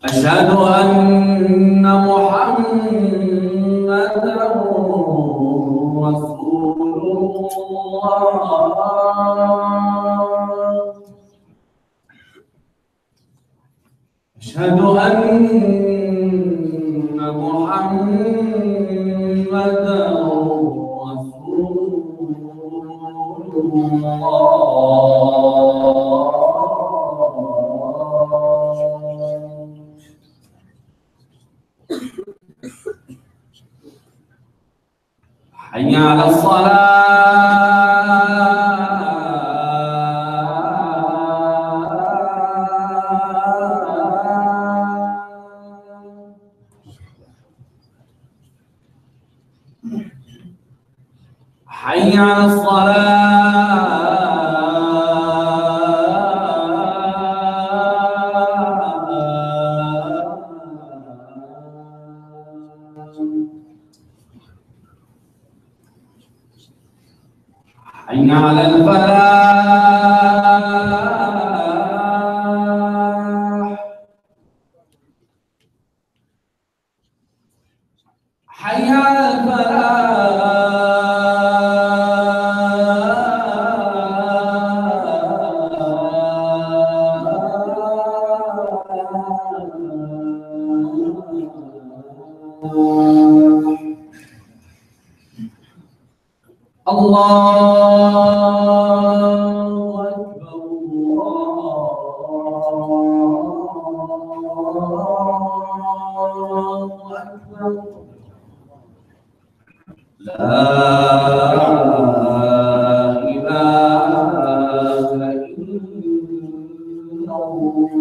أشهد أن محمدًا رسول الله. أشهد أن محمدًا رسول الله. حي على الصلاة. حي على حي على الفلاح. حي على الله أكبر. الله أكبر. لا إله إلا الله.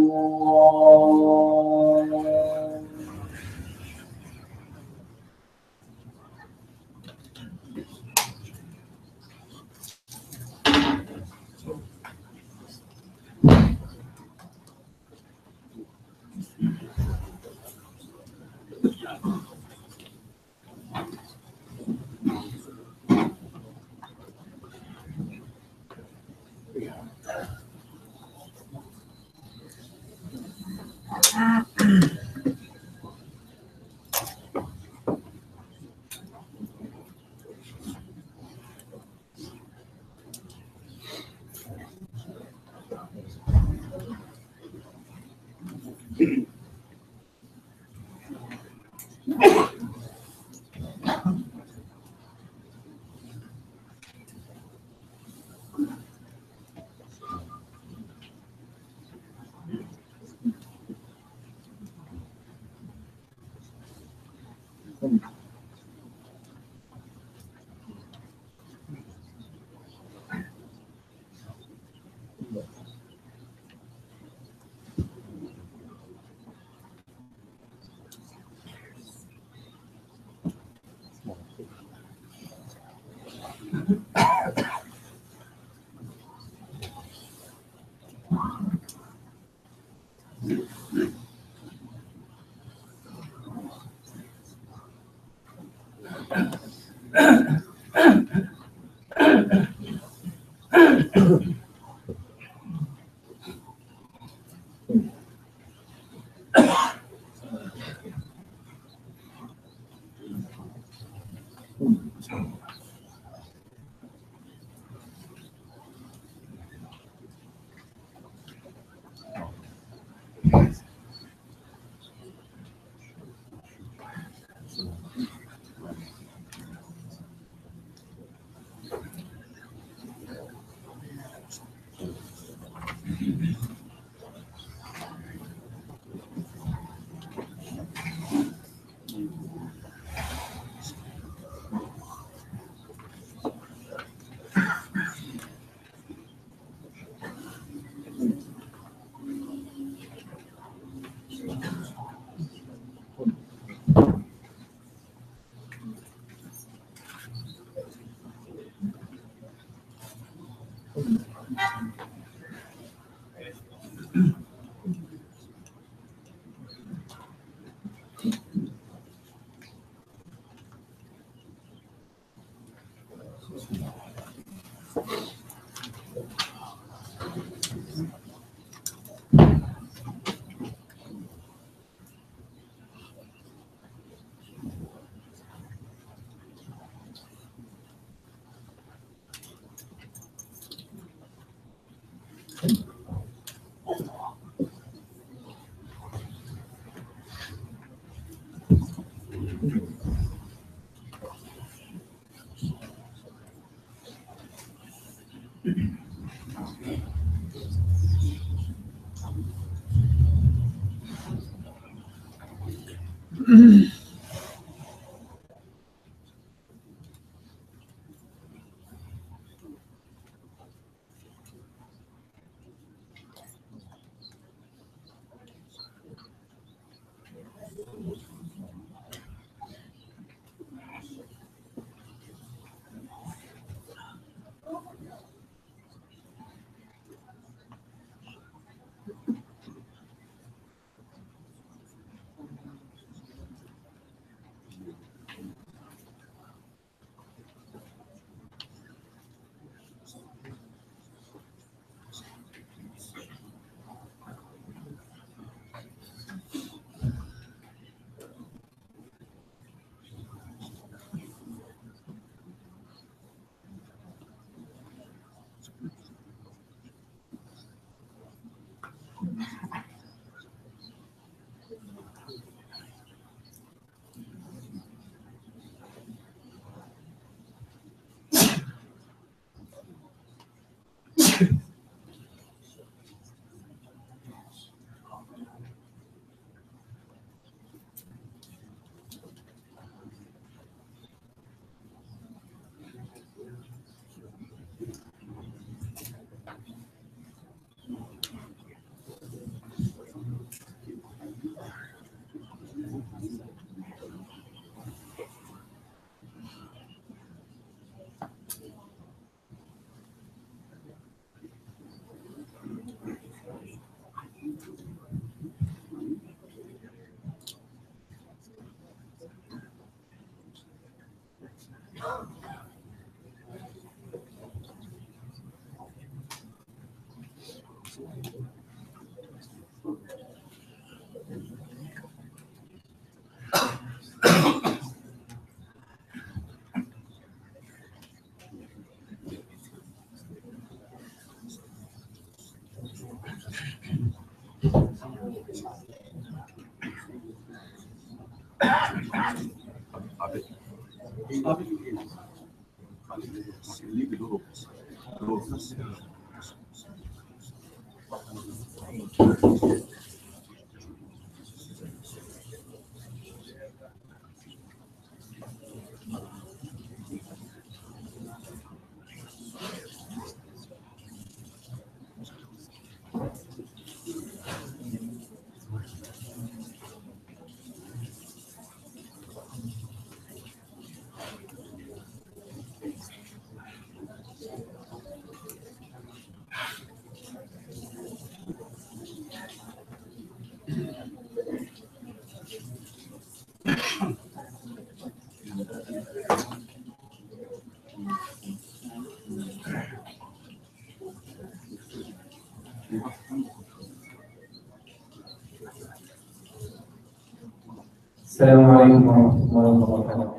السلام عليكم ورحمة الله وبركاته.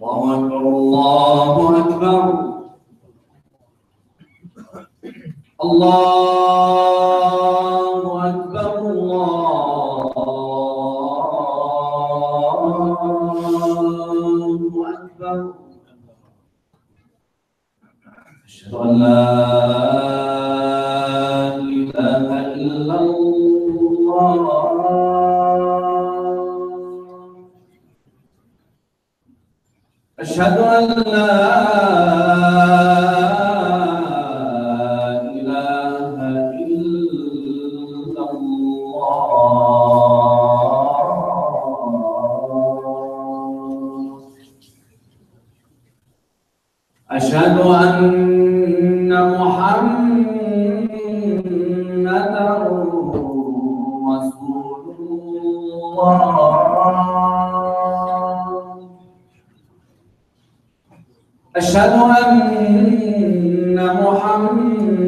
الله أكبر الله أكبر الله أكبر الله أكبر أشهد أن لا إله إلا الله أشهد أن لا إله إلا الله أشهد أن محمدًا رسول الله أشهد أن محمدًا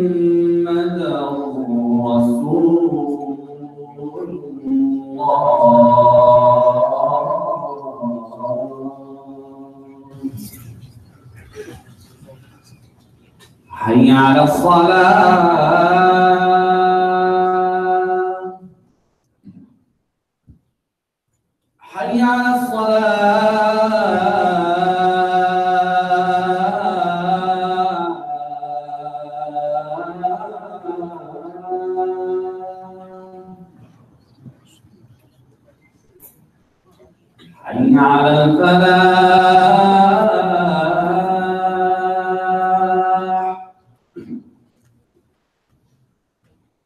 رسول الله حي على الصلاة حي على حي على الفلاح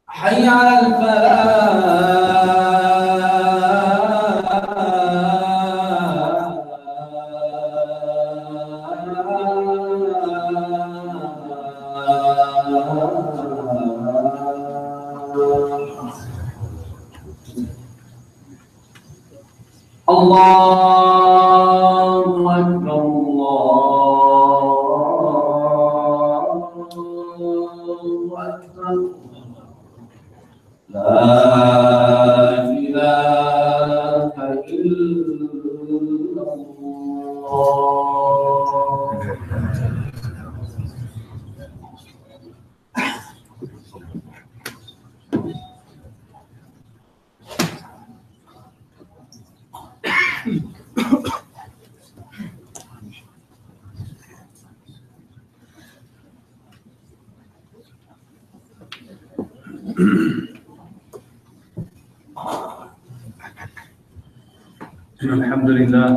حي على الله أكبر الله أكبر لا إله إلا الله الحمد لله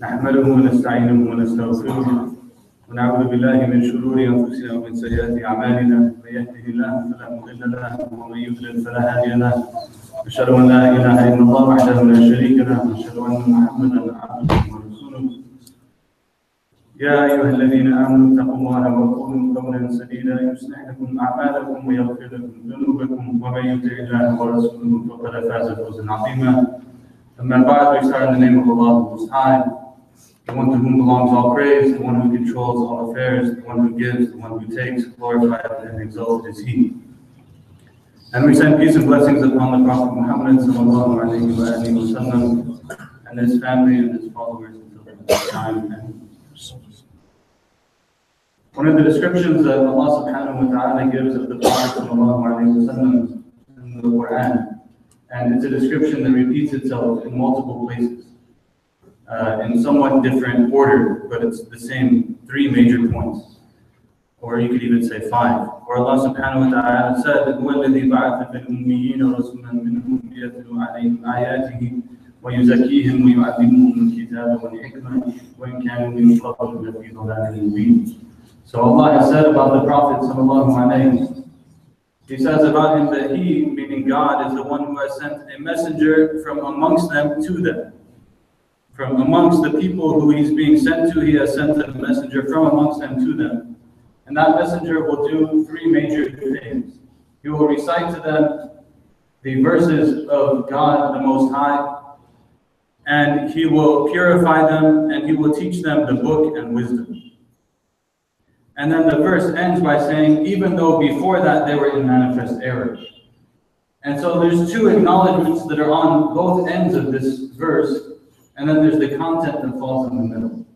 نحمده ونستعينه ونستغفره ونعوذ بالله من شرور انفسنا ومن سيئات اعمالنا من يهده الله فلا مضل له ومن يضلل فلا هادي له اشهد ان لا اله الا الله وحده لا شريك له واشهد ان محمدا عبده ورسوله يا ايها الذين امنوا اتقوا الله وقولوا قولا سديدا يصلح لكم اعمالكم ويغفر لكم ذنوبكم ومن يطع الله ورسوله فقد فاز فوزا عظيما. أما بعد, we start in the name of Allah the Most High, the one to whom belongs all praise, the one who controls all affairs, the one who gives, the one who takes, glorified and exalted is He. And we send peace and blessings upon the Prophet Muhammad sallallahu alaihi wasallam and his family and his followers until the time. And one of the descriptions that Allah subhanahu wa ta'ala gives of the Prophet sallallahu alaihi wasallam in the Quran, and it's a description that repeats itself in multiple places, in somewhat different order, but it's the same three major points, or you could even say five. Where Allah subhanahu wa ta'ala said, هُوَ الَّذِي بَعَثَ فِي الْأُمِّيِّينَ رَسُولًا مِّنْهُمْ يَتْلُو عَلَيْهِمْ آيَاتِهِ وَيُزَكِّيهِمْ وَيُعَلِّمُهُمُ الْكِتَابَ وَالْحِكْمَةَ وَإِنْ كَانُوا مِنْ قَبْلُ لَفِي ضَلَالٍ مُبِينٍ. So Allah has said about the Prophet sallallahu alaihi wasallam, He says about him that He, meaning God, is the one who has sent a messenger from amongst them to them. From amongst the people who He's being sent to, He has sent a messenger from amongst them to them. And that messenger will do three major things. He will recite to them the verses of God the Most High, and He will purify them, and He will teach them the book and wisdom. And then the verse ends by saying, even though before that they were in manifest error. And so there's two acknowledgments that are on both ends of this verse, and then there's the content that falls in the middle.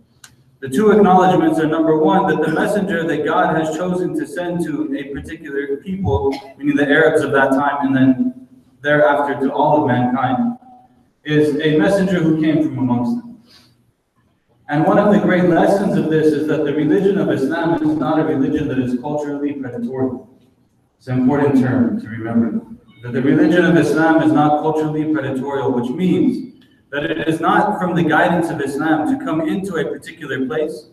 The two acknowledgments are: number one, that the messenger that God has chosen to send to a particular people, meaning the Arabs of that time, and then thereafter to all of mankind, is a messenger who came from amongst them. And one of the great lessons of this is that the religion of Islam is not a religion that is culturally predatory. It's an important term to remember. That the religion of Islam is not culturally predatorial, which means that it is not from the guidance of Islam to come into a particular place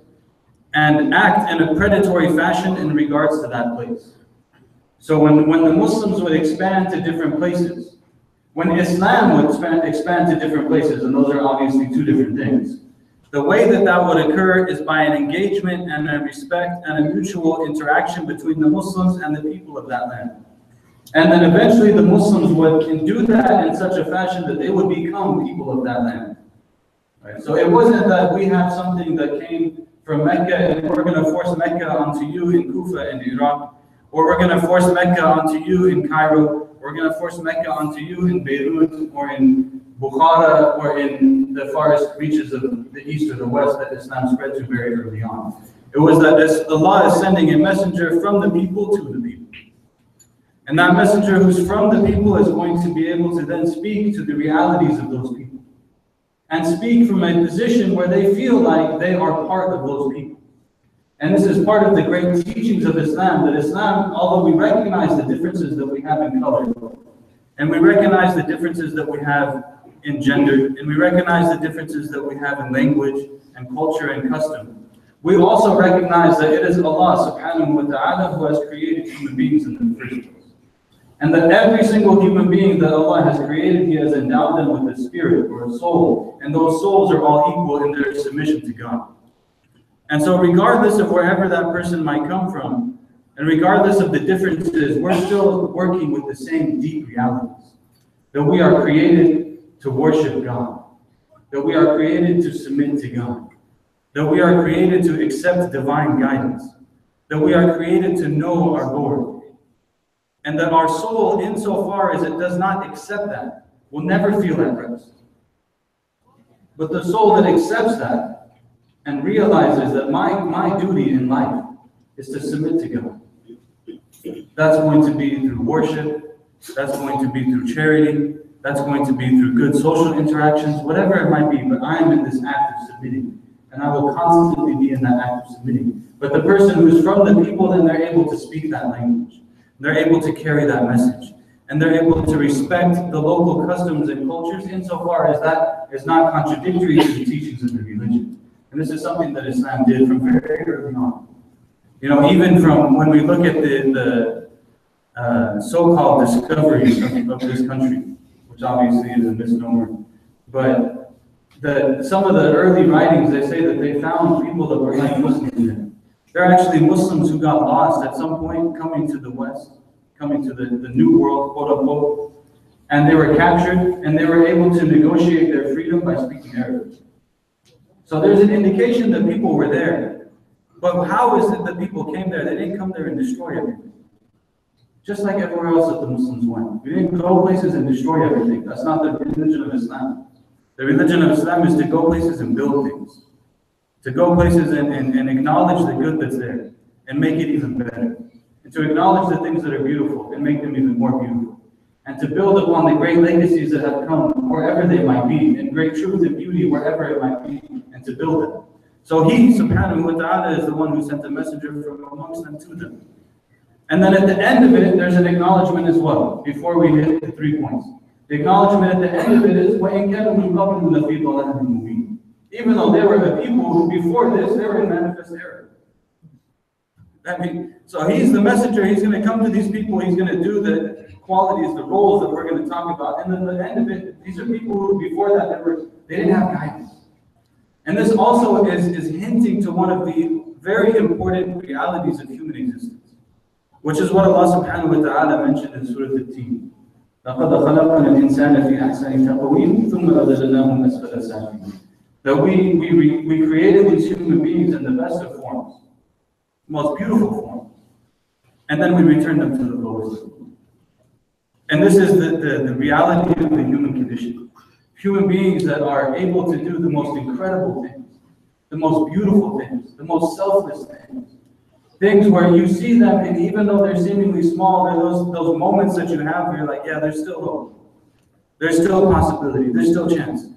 and act in a predatory fashion in regards to that place. So when the Muslims would expand to different places, when Islam would expand to different places, and those are obviously two different things, the way that that would occur is by an engagement and a respect and a mutual interaction between the Muslims and the people of that land. And then eventually the Muslims would do that in such a fashion that they would become people of that land. Right? So it wasn't that we have something that came from Mecca and we're going to force Mecca onto you in Kufa and Iraq, or we're going to force Mecca onto you in Cairo, we're going to force Mecca onto you in Beirut or in Bukhara or in the farthest reaches of the east or the west that Islam spread to very early on. It was that Allah is sending a messenger from the people to the people. And that messenger who's from the people is going to be able to then speak to the realities of those people. And speak from a position where they feel like they are part of those people. And this is part of the great teachings of Islam, that Islam, although we recognize the differences that we have in color, and we recognize the differences that we have in gender, and we recognize the differences that we have in language and culture and custom, we also recognize that it is Allah subhanahu wa ta'ala who has created human beings in the first place. And that every single human being that Allah has created, He has endowed them with a spirit or a soul. And those souls are all equal in their submission to God. And so regardless of wherever that person might come from, and regardless of the differences, we're still working with the same deep realities. That we are created to worship God. That we are created to submit to God. That we are created to accept divine guidance. That we are created to know our Lord. And that our soul, insofar as it does not accept that, will never feel at rest. But the soul that accepts that and realizes that my duty in life is to submit to God. That's going to be through worship, that's going to be through charity, that's going to be through good social interactions, whatever it might be, but I am in this act of submitting. And I will constantly be in that act of submitting. But the person who's from the people, then they're able to speak that language. They're able to carry that message. And they're able to respect the local customs and cultures insofar as that is not contradictory to the teachings of the religion. And this is something that Islam did from very early on. You know, even from when we look at the so-called discovery of this country, which obviously is a misnomer, but some of the early writings, they say that they found people that were like Muslims in it. There are actually Muslims who got lost at some point coming to the West, coming to the New World, quote unquote, and they were captured and they were able to negotiate their freedom by speaking Arabic. So there's an indication that people were there. But how is it that people came there? They didn't come there and destroy everything. Just like everywhere else that the Muslims went. We didn't go places and destroy everything. That's not the religion of Islam. The religion of Islam is to go places and build things. To go places and acknowledge the good that's there and make it even better. And to acknowledge the things that are beautiful and make them even more beautiful. And to build upon the great legacies that have come wherever they might be, and great truth and beauty wherever it might be, and to build it. So He, subhanahu wa ta'ala, is the one who sent the messenger from amongst them to them. And then at the end of it, there's an acknowledgement as well, before we hit the 3 points. The acknowledgement at the end of it is, وَإِنْ كَانُوا مِنْ قَبْلُ لَفِي ضَلَالٍ مُبِينٍ. Even though they were the people who before this, they were in manifest error. So He's the messenger, He's going to come to these people, He's going to do the qualities, the roles that we're going to talk about. And then at the end of it, these are people who before that, they didn't have guidance. And this also is hinting to one of the very important realities of human existence, which is what Allah subhanahu wa ta'ala mentioned in Surah Al-Teen. لَقَدْ خَلَقْنَا الْإِنسَانَ فِي أَحْسَنِ تَقْوِيمٍ ثُمَّ أَذَلْنَاهُمْ أَسْفَلَ سَافِلِينَ. That we created these human beings in the best of forms, most beautiful forms, and then we returned them to the lowest. And this is the reality of the human condition. Human beings that are able to do the most incredible things, the most beautiful things, the most selfless things. Things where you see them, and even though they're seemingly small, they're those moments that you have where you're like, yeah, there's still hope. There's still a possibility. There's still chance.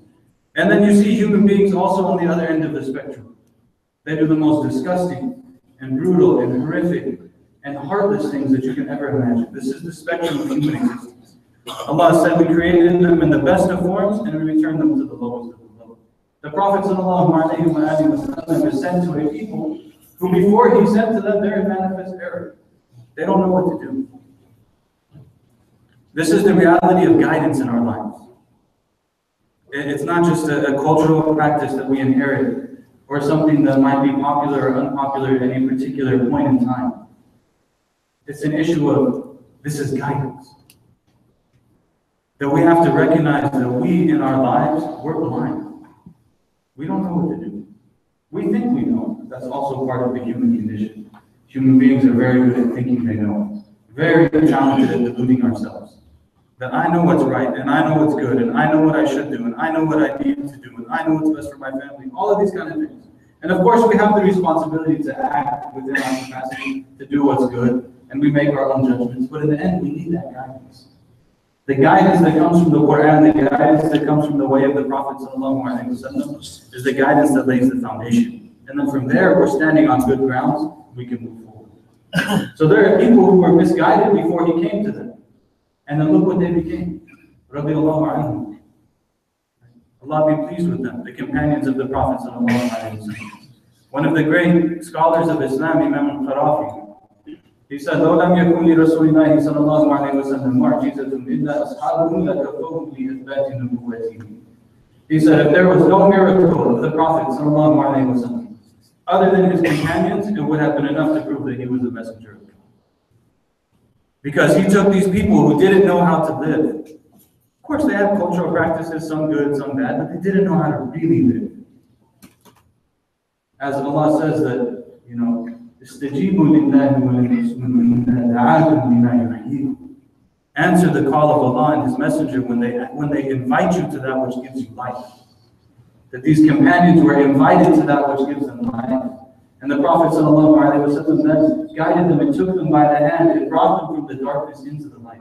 And then you see human beings also on the other end of the spectrum. They do the most disgusting and brutal and horrific and heartless things that you can ever imagine. This is the spectrum of human existence. Allah said we created them in the best of forms and we returned them to the lowest of the low. The Prophet ﷺ is sent to a people who before he sent to them, they're in manifest error. They don't know what to do. This is the reality of guidance in our lives. It's not just a cultural practice that we inherit or something that might be popular or unpopular at any particular point in time. It's an issue of this is guidance. That we have to recognize that we in our lives, we're blind. We don't know what to do. We think we know. That's also part of the human condition. Human beings are very good at thinking they know. Very talented at deluding ourselves. That I know what's right, and I know what's good, and I know what I should do, and I know what I need to do, and I know what's best for my family. All of these kind of things. And of course, we have the responsibility to act within our capacity to do what's good, and we make our own judgments. But in the end, we need that guidance. The guidance that comes from the Quran, the guidance that comes from the way of the Prophet ﷺ is the guidance that lays the foundation. And then from there, we're standing on good grounds, we can move forward. So there are people who were misguided before he came to them. And then look what they became. Radiallahu anhum. Allah be pleased with them, the companions of the Prophet ﷺ. One of the great scholars of Islam, Imam al-Qarafi, he said, لو لم يكن لرسول الله صلى الله عليه وسلم معجزة إلا أصحابه لكفوه بإثبات نبوته. He said, if there was no miracle of the Prophet صلى الله عليه وسلم, other than his companions, it would have been enough to prove that he was a messenger of God. Because he took these people who didn't know how to live. Of course, they had cultural practices, some good, some bad, but they didn't know how to really live. As Allah says that, you know, answer the call of Allah and His Messenger when they invite you to that which gives you life. That these companions were invited to that which gives them life. And the Prophet ﷺ then guided them and took them by the hand and brought them from the darkness into the light.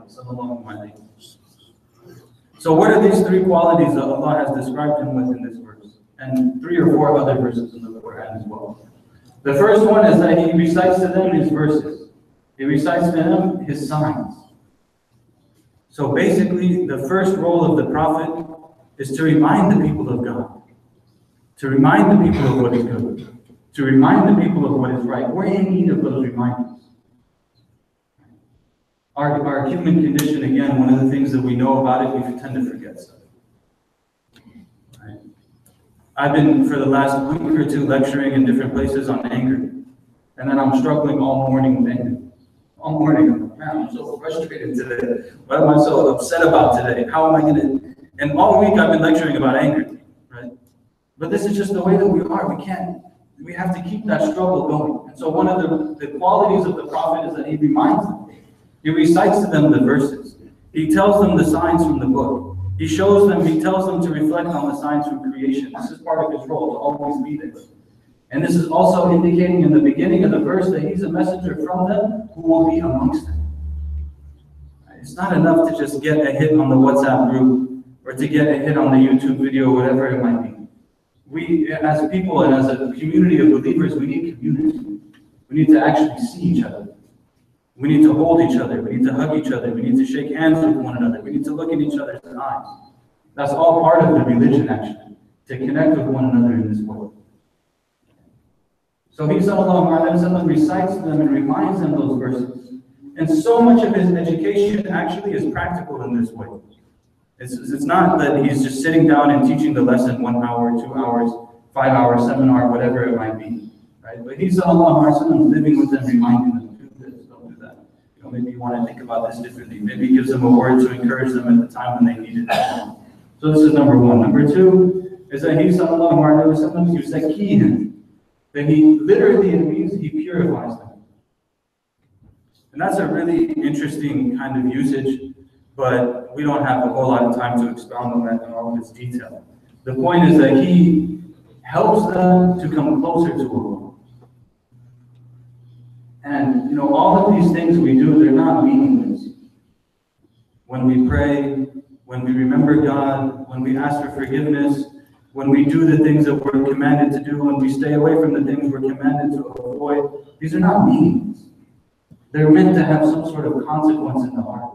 So what are these three qualities that Allah has described him with in this verse? And 3 or 4 other verses in the Quran as well. The first one is that he recites to them his verses. He recites to them his signs. So basically, the first role of the Prophet is to remind the people of God. To remind the people of what is good. To remind the people of what is right. We're in need of those reminders. Our human condition, again, one of the things that we know about it, we tend to forget stuff. Right? I've been, for the last week or 2, lecturing in different places on anger. And then I'm struggling all morning with anger. All morning, I'm like, man, I'm so frustrated today. What am I so upset about today? How am I going to... And all week I've been lecturing about anger. Right? But this is just the way that we are. We have to keep that struggle going. And so one of the qualities of the Prophet is that he reminds them. He recites to them the verses. He tells them the signs from the book. He tells them to reflect on the signs from creation. This is part of his role, to always be there. And this is also indicating in the beginning of the verse that he's a messenger from them who will be amongst them. It's not enough to just get a hit on the WhatsApp group or to get a hit on the YouTube video, whatever it might be. We, as people and as a community of believers, we need community. We need to actually see each other. We need to hold each other. We need to hug each other. We need to shake hands with one another. We need to look in each other's eyes. That's all part of the religion, actually, to connect with one another in this way. So he, sallallahu alaihi wasallam, recites them and reminds them those verses. And so much of his education actually is practical in this way. It's not that he's just sitting down and teaching the lesson 1 hour, 2 hours, 5 hour seminar, whatever it might be. Right? But he's, sallallahu alaihi wasallam, living with them, reminding them. Maybe you want to think about this differently. Maybe he gives them a word to encourage them at the time when they needed it. So this is number 1. Number 2 is that he, sallallahu alaihi wasallam, yuzakkihim. That he literally, it means he purifies them. And that's a really interesting kind of usage, but we don't have a whole lot of time to expound on that in all of its detail. The point is that he helps them to come closer to Allah. And all of these things we do, they're not meaningless. When we pray, when we remember God, when we ask for forgiveness, when we do the things that we're commanded to do, when we stay away from the things we're commanded to avoid, these are not meaningless. They're meant to have some sort of consequence in the heart.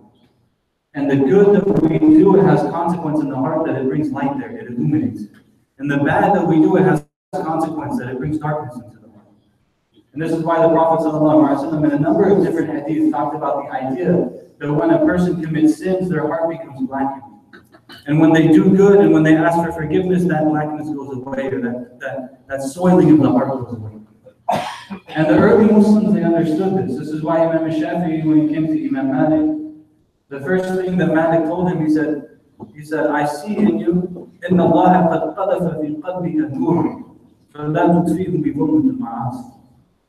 And the good that we do, it has consequence in the heart, that it brings light there, it illuminates it. And the bad that we do, it has consequence, that it brings darkness into the heart. And this is why the Prophet ﷺ, in a number of different hadiths, talked about the idea that when a person commits sins, their heart becomes blackened. And when they do good and when they ask for forgiveness, that blackness goes away, or that soiling of the heart goes away. And the early Muslims, they understood this. This is why Imam Shafi'i, when he came to Imam Malik, the first thing that Malik told him, he said, I see in you, إِنَّ اللَّهَ قَدْ قَذَفَ فِي قَلْبِكَ نُورًا فَلَا تُطْفِئْهُ بِظُلْمَةِ الْمَعَاصِي.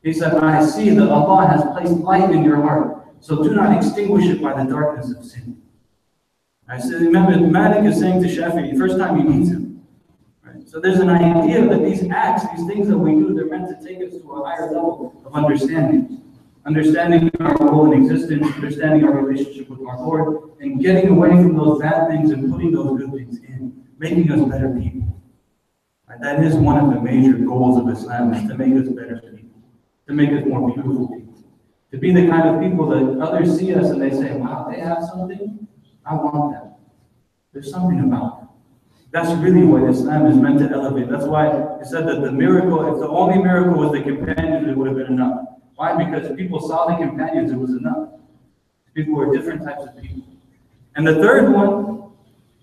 He said, I see that Allah has placed light in your heart, so do not extinguish it by the darkness of sin. I said, remember, Malik is saying to Shafi'i, first time he meets him. Right? So there's an idea that these acts, these things that we do, they're meant to take us to a higher level of understanding. Understanding our role in existence, understanding our relationship with our Lord, and getting away from those bad things and putting those good things in, making us better people. Right? That is one of the major goals of Islam, is to make us better people, to make us more beautiful people, to be the kind of people that others see us and they say, wow, they have something, I want that. There's something about it. That's really what Islam is meant to elevate. That's why it said that the miracle, if the only miracle was the companions, it would have been enough. Why? Because people saw the companions, it was enough. People were different types of people. And the third one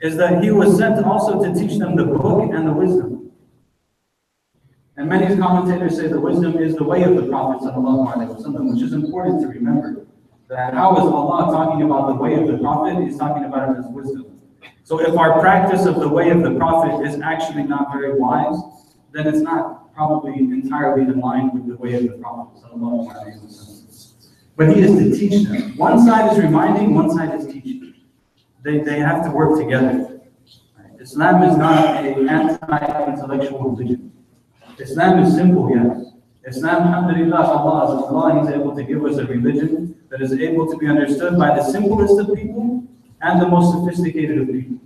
is that he was sent also to teach them the book and the wisdom. And many commentators say the wisdom is the way of the Prophet ﷺ, which is important to remember. That how is Allah talking about the way of the Prophet? He's talking about it as wisdom. So if our practice of the way of the Prophet is actually not very wise, then it's not probably entirely in line with the way of the Prophet ﷺ. But he is to teach them. One side is reminding, one side is teaching. They have to work together. Right? Islam is not an anti-intellectual religion. Islam is simple, yes. Islam, alhamdulillah, Allah, He's able to give us a religion that is able to be understood by the simplest of people and the most sophisticated of people.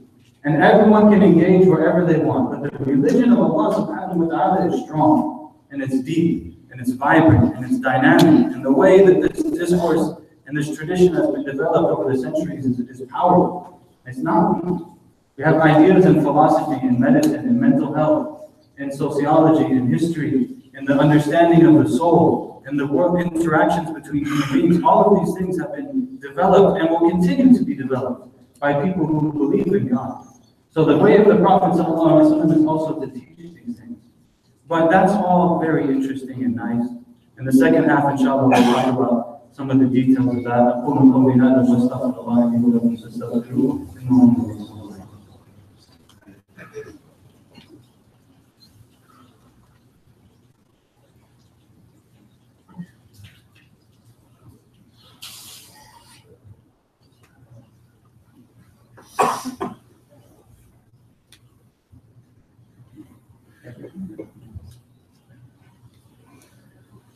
And everyone can engage wherever they want. But the religion of Allah subhanahu wa ta'ala is strong, and it's deep, and it's vibrant, and it's dynamic. And the way that this discourse and this tradition has been developed over the centuries is powerful. It's not weak. We have ideas in philosophy, in medicine, in mental health, in sociology, in history, in the understanding of the soul, in the world interactions between human beings. All of these things have been developed and will continue to be developed by people who believe in God. So the way of the Prophet ﷺ is also to teach these things. But that's all very interesting and nice. In the second half, inshallah, we'll talk about some of the details of that.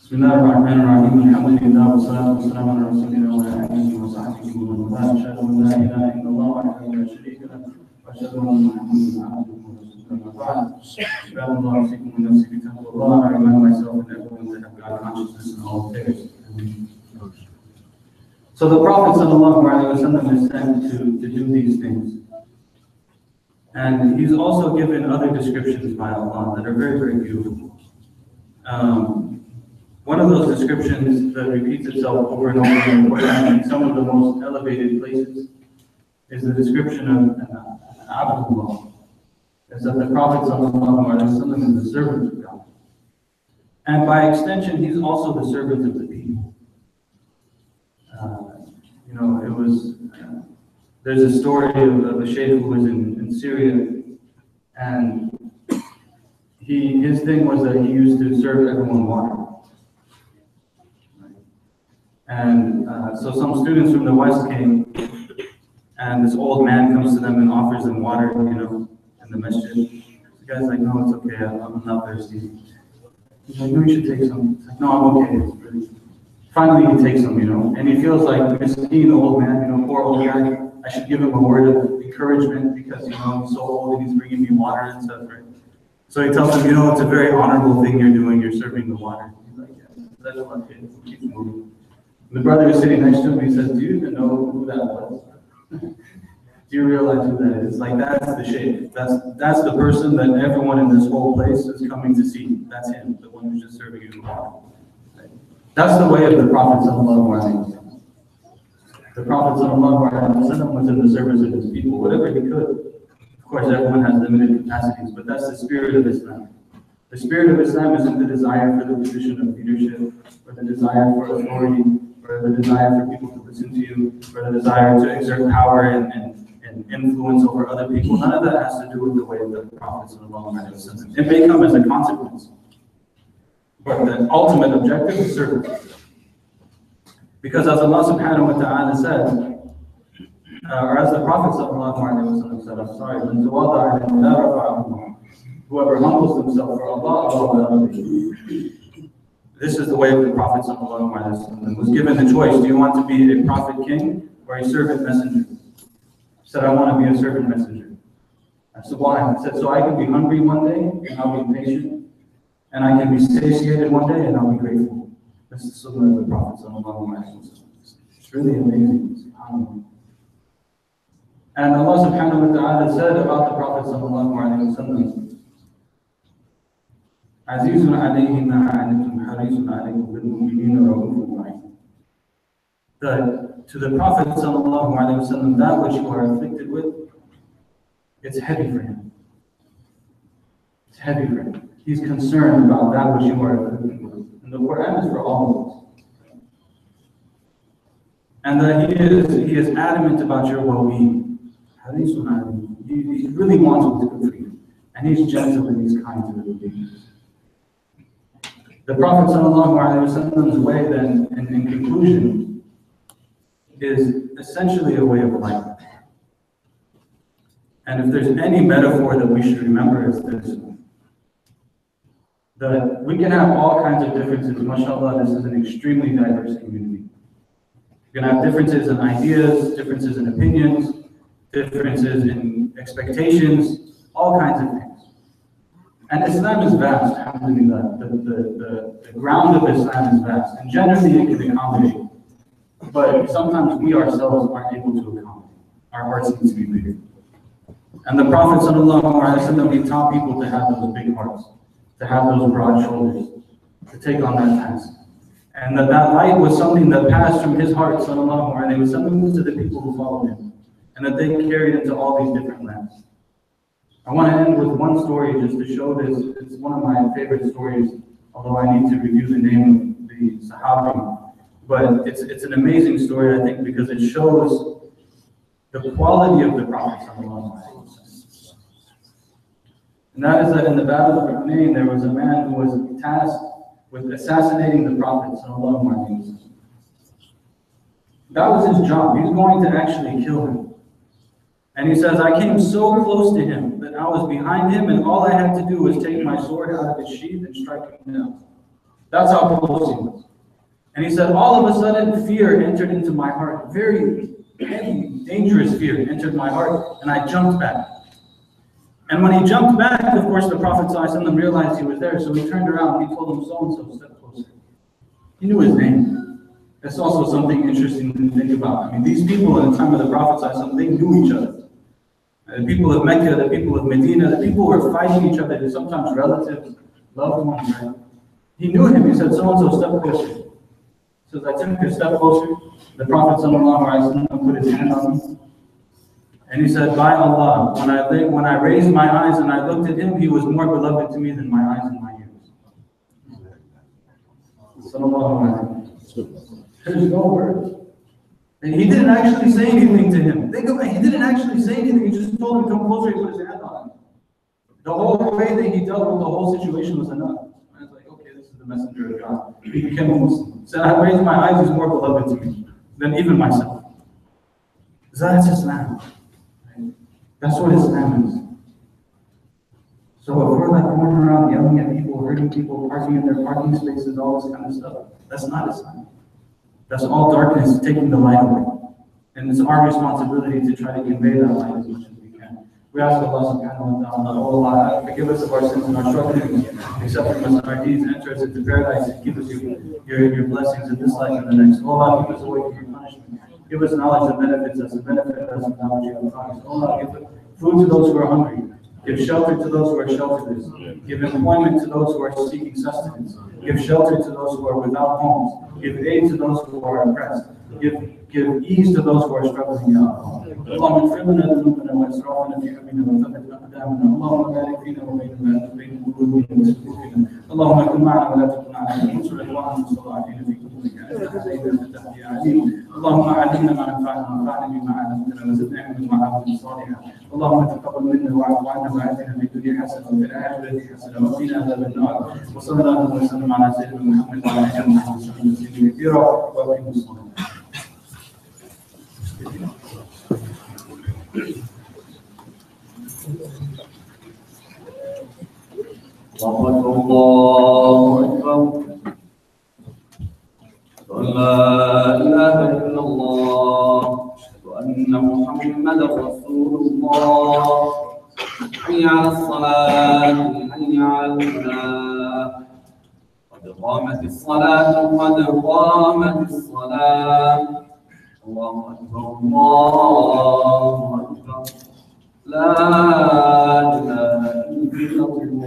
بسم الله الرحمن الرحيم الحمد لله والصلاة والسلام على رسول الله وعلى آله وصحبه ومن والاه أشهد أن لا إله إلا الله وحده لا شريك له وأشهد أن محمدا عبده ورسوله أما بعد عباد الله أوصيكم ونفسي بتقوى الله. I remind myself and everyone that have God consciousness in all affairs. So the Prophet ﷺ is sent to do these things. And he's also given other descriptions by Allah that are very, very beautiful. One of those descriptions that repeats itself over and over in the Quran in some of the most elevated places is the description of Abdullah. Is that the Prophet ﷺ is the servant of God. And by extension, he's also the servant of the people. There's a story of a sheikh who was in Syria, and his thing was that he used to serve everyone water. And so some students from the West came, and this old man comes to them and offers them water, in the masjid. The guy's like, no, it's okay, I'm not thirsty. He's like, no, you should take some. He's like, no, I'm okay. It's really... Finally, he takes some, and he feels like Miskeen, old man, poor old guy. I should give him a word of encouragement because, he's so old and he's bringing me water and stuff, right? So he tells him, it's a very honorable thing you're doing. You're serving the water. He's like, yeah, that's what it is. Keep moving. The brother is sitting next to him. He says, do you even know who that was? Do you realize who that is? Like, that's the shaykh. That's the person that everyone in this whole place is coming to see. That's him, the one who's just serving you the water. Right? That's the way of the Prophet sallallahu alaihi wasallam. The Prophet sallallahu alaihi wasallam was in the service of his people, whatever he could. Of course, everyone has limited capacities, but that's the spirit of Islam. The spirit of Islam isn't the desire for the position of leadership, or the desire for authority, or the desire for people to listen to you, or the desire to exert power and influence over other people. None of that has to do with the way of the Prophet sallallahu alaihi wasallam. It may come as a consequence, but the ultimate objective is service. Because as Allah subhanahu wa ta'ala said, or as the Prophet sallallahu alaihi wasallam said, I'm sorry, whoever humbles himself for Allah, Allah will elevate. This is the way of the Prophet sallallahu alaihi wasallam. Was given the choice: do you want to be a prophet king or a servant messenger? He said, I want to be a servant messenger. I said, why? He said, so I can be hungry one day and I'll be patient, and I can be satiated one day and I'll be grateful. This is the sunnah of the Prophet sallallahu alaihi wasallam. It's really amazing. SubhanAllah. And Allah subhanahu wa ta'ala said about the Prophet sallallahu alaihi wasallam, Azizun alayhi ma a'anitum harisun alaykum bil mu'minina ra'ufun rahim. That to the Prophet sallallahu alaihi wasallam, that which you are afflicted with, it's heavy for him. It's heavy for him. He's concerned about that which you are afflicted with. And the Quran is for all of us. And that he is adamant about your well-being. He really wants what's good for you. And he's gentle and he's kind to the beings. The Prophet ﷺ's way then, in conclusion, is essentially a way of life. And if there's any metaphor that we should remember, it's this. That we can have all kinds of differences. MashaAllah, this is an extremely diverse community. You can have differences in ideas, differences in opinions, differences in expectations, all kinds of things. And Islam is vast, alhamdulillah. The ground of Islam is vast, and generally it can accommodate. But sometimes we ourselves aren't able to accommodate. Our hearts need to be bigger. And the Prophet ﷺ, he taught people to have those big hearts, to have those broad shoulders, to take on that task. And that light was something that passed from his heart, ﷺ, to the people who followed him. And that they carried into all these different lands. I want to end with one story just to show this. It's one of my favorite stories, although I need to review the name of the Sahabi. But it's an amazing story, I think, because it shows the quality of the Prophet ﷺ. And that is that in the Battle of Hunayn, there was a man who was tasked with assassinating the Prophet ﷺ. That was his job. He was going to actually kill him. And he says, I came so close to him that I was behind him, and all I had to do was take my sword out of his sheath and strike him down. That's how close he was. And he said, all of a sudden, fear entered into my heart. Very heavy, dangerous fear entered my heart, and I jumped back. And when he jumped back, of course, the Prophet ﷺ realized he was there, so he turned around and he told him, so-and-so, step closer. He knew his name. That's also something interesting to think about. I mean, these people in the time of the Prophet ﷺ, they knew each other. The people of Mecca, the people of Medina, the people who were fighting each other, sometimes relatives, loved ones, right? He knew him. He said, so-and-so, step closer. He says, I took a step closer. The Prophet ﷺ put his hand on me. And he said, by Allah, when I raised my eyes and I looked at him, he was more beloved to me than my eyes and my ears. There's no words. And he didn't actually say anything to him. Think about it, he didn't actually say anything. He just told him, come closer, he put his hand on him. The whole way that he dealt with the whole situation was enough. I was like, okay, this is the messenger of God. He became a Muslim. He said, I raised my eyes, he's more beloved to me than even myself. That's Islam. Right? That's what Islam is. So if we're like going around yelling at people, hurting people, parking in their parking spaces, all this kind of stuff, that's not Islam. That's all darkness taking the light away. And it's our responsibility to try to convey that light as much as we can. We ask Allah subhanahu wa ta'ala, oh Allah, forgive us of our sins and our shortcomings, accept from us our deeds, enter us into paradise, and give us your blessings in this life and the next. Oh Allah, keep us away from your punishment. Give us knowledge that benefits us and benefit us with knowledge you have promised. Oh Allah, give food to those who are hungry. Give shelter to those who are shelterless. Give employment to those who are seeking sustenance. Give shelter to those who are without homes. Give aid to those who are oppressed. Give ease to those who are struggling out. اللهم اغفر لنا ذنوبنا واسرافنا في امرنا وثبت اقدامنا، اللهم بارك فينا وبين قلوبنا وسلوكنا، اللهم كن معنا ولا تكن علينا، انصر اخواننا المستضعفين في كل مكان، انت تهدي عليهم، اللهم علمنا ما ينفعنا وانفعنا بما علمتنا وزدنا علما وعملا صالحا، اللهم تقبل منا واعف عنا واتنا في الدنيا حسنه وفي الاخره حسنه وقنا عذاب النار، وصلى الله وسلم على سيدنا محمد وعلى اله وصحبه وسلم كثيرا واقيموا الصلاه. الله أكبر لا إله إلا الله أشهد أن محمدا رسول الله حي على الصلاة حي على الفلاح قد قامت الصلاة قد قامت الصلاة الله أكبر الله أكبر لا إله إلا الله.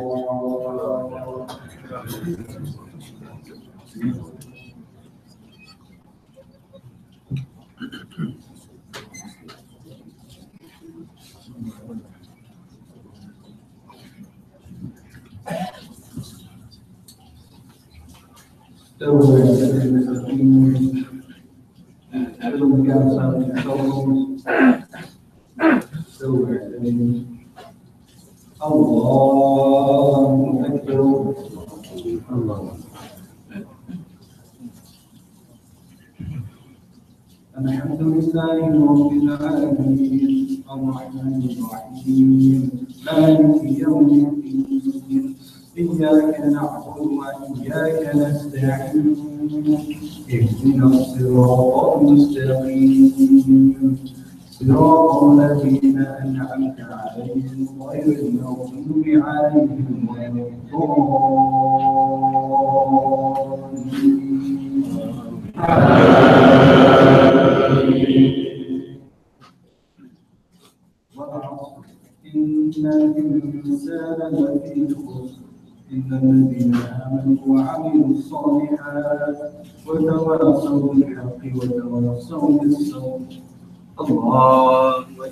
الله أكبر الله. الحمد لله رب العالمين الرحمن الرحيم مالك يوم الدين إياك نعبد وإياك نستعين اهدنا الصراط المستقيم صراط الذين أنعمت عليهم غير المغضوب عليهم ولا إن الإنسان لفي خسر إلا الذين آمنوا وعملوا الصالحات وتواصوا بالحق وتواصوا بالصبر. الله أكبر.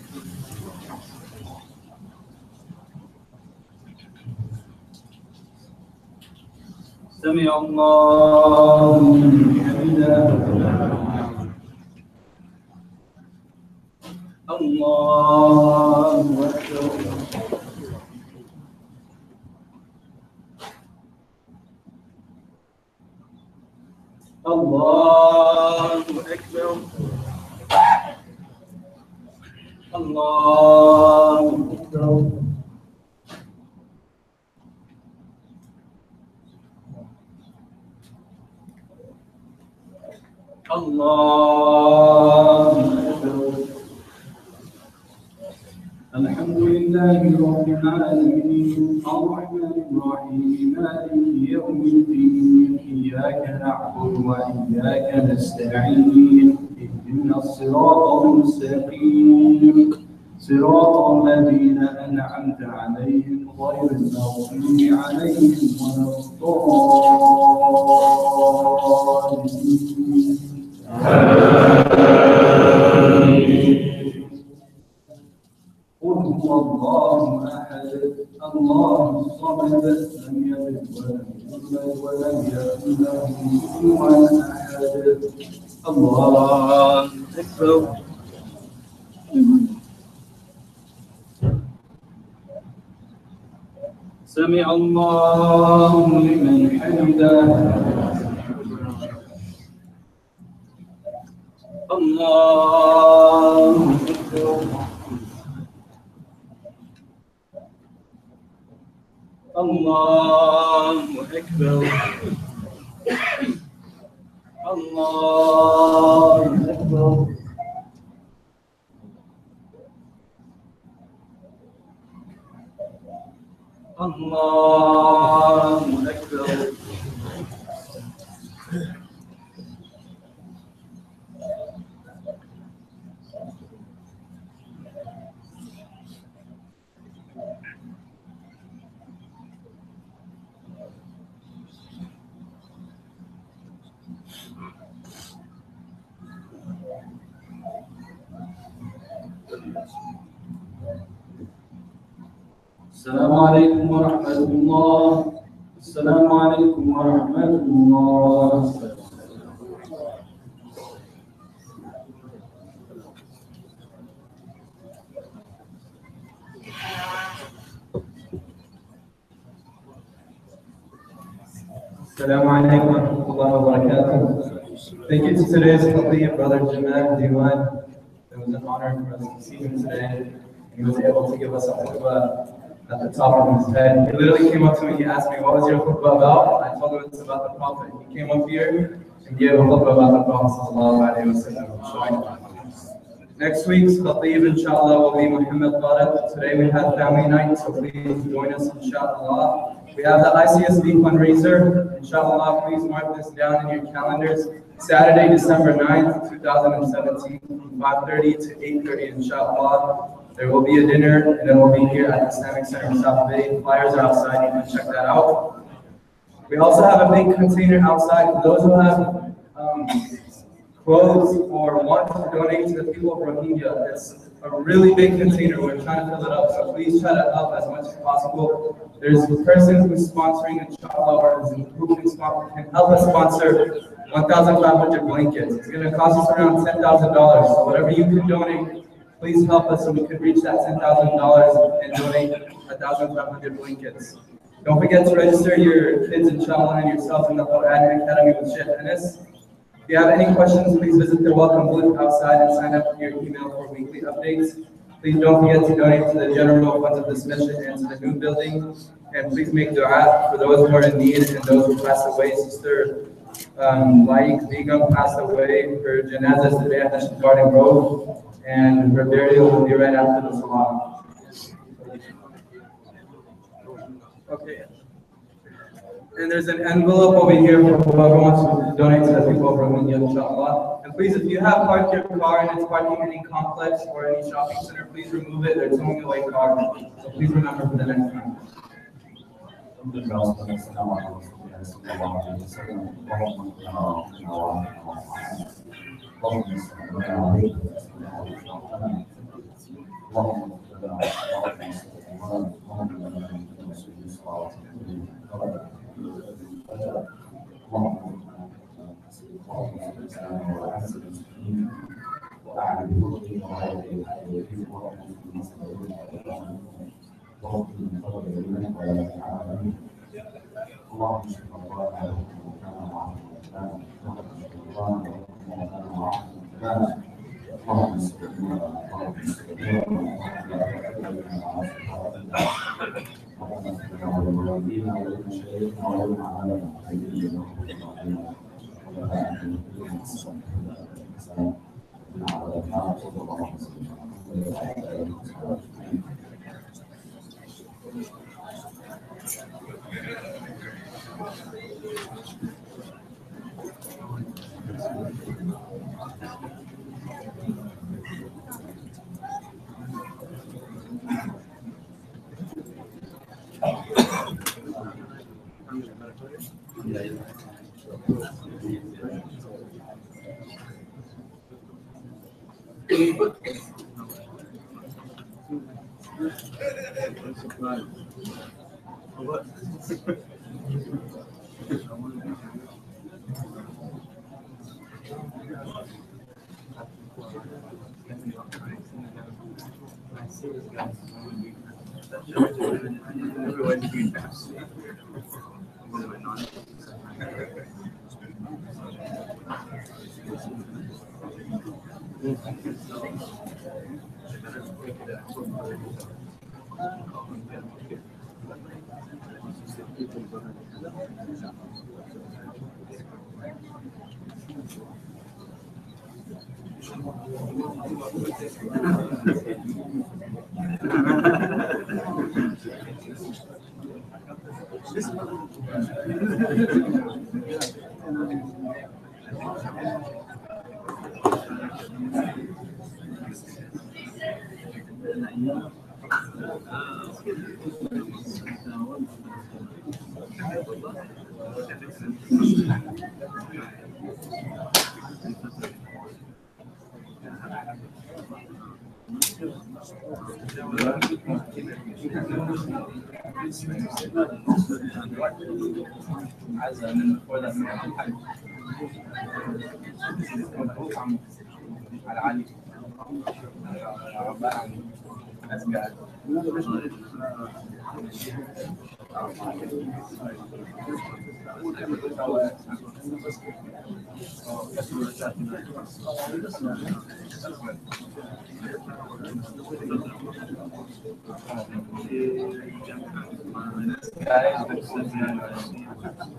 سمع الله لمن حمده. الله أكبر. الله أكبر. الله أكبر. الله أكبر. الحمد لله رب العالمين الرحمن الرحيم مالك يوم الدين إياك نعبد وإياك نستعين اهدنا الصراط المستقيم صراط الذين أنعمت عليهم غير المغضوب عليهم ولا الضالين. قل هو الله أحد الله الصمد لم يلد ولم يولد ولم يكن له كفوا أحد. الله أكبر. سمع الله لمن حمده. الله أكبر. الله أكبر الله أكبر الله أكبر السلام عليكم ورحمة الله السلام عليكم ورحمة الله Assalamu alaikum wa rahmatullahi wa barakatuh. Thank you to today's Khatib, Brother Jumma Khutba. It was an honor for us to see him today. He was able to give us a khutbah at the top of his head. He literally came up to me, he asked me, what was your khutbah about? I told him it's about the Prophet. He came up here and gave a khutbah about the Prophet sallallahu alaihi wasallam. Next week's Khatib, inshallah, will be Mohammed Hijazi. Today we had family night, so please join us, inshallah. We have the ICSB fundraiser. Inshallah, please mark this down in your calendars. Saturday, December 9th, 2017, from 5:30 to 8:30, inshallah. There will be a dinner, and it will be here at the Islamic Center in South Bay. Flyers are outside, you can check that out. We also have a big container outside for those who have clothes or want to donate to the people of Rohingya. It's a really big container. We're trying to fill it up, so please try to help as much as possible. There's a person who's sponsoring, inshallah, or who can help us sponsor 1,500 blankets. It's going to cost us around $10,000. So whatever you can donate, please help us so we can reach that $10,000 and donate 1,500 blankets. Don't forget to register your kids, inshallah, and yourself in the Quran Academy with Sheikh Anas. If you have any questions, please visit the welcome booth outside and sign up for your email for weekly updates. Please don't forget to donate to the general funds of this mission and to the new building. And please make dua for those who are in need and those who passed away. Sister Laik Begum passed away. Her janazah is today at the Garden Grove, and her burial will be right after the salah. Okay. And there's an envelope over here for whoever wants to donate to the people of Romania, inshallah. And please, if you have parked your car and it's parking in any complex or any shopping center, please remove it. They're towing away cars. So please remember for the next time.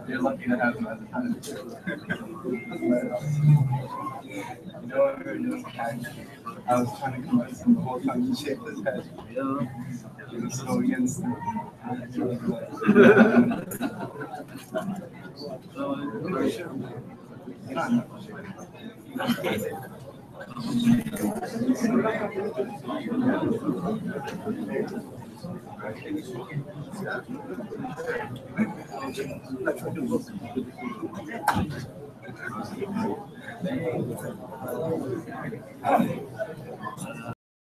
You're lucky to have him as a friend. You know, when we were doing catch, I was trying to convince him the whole time to shake his head. He was so against it.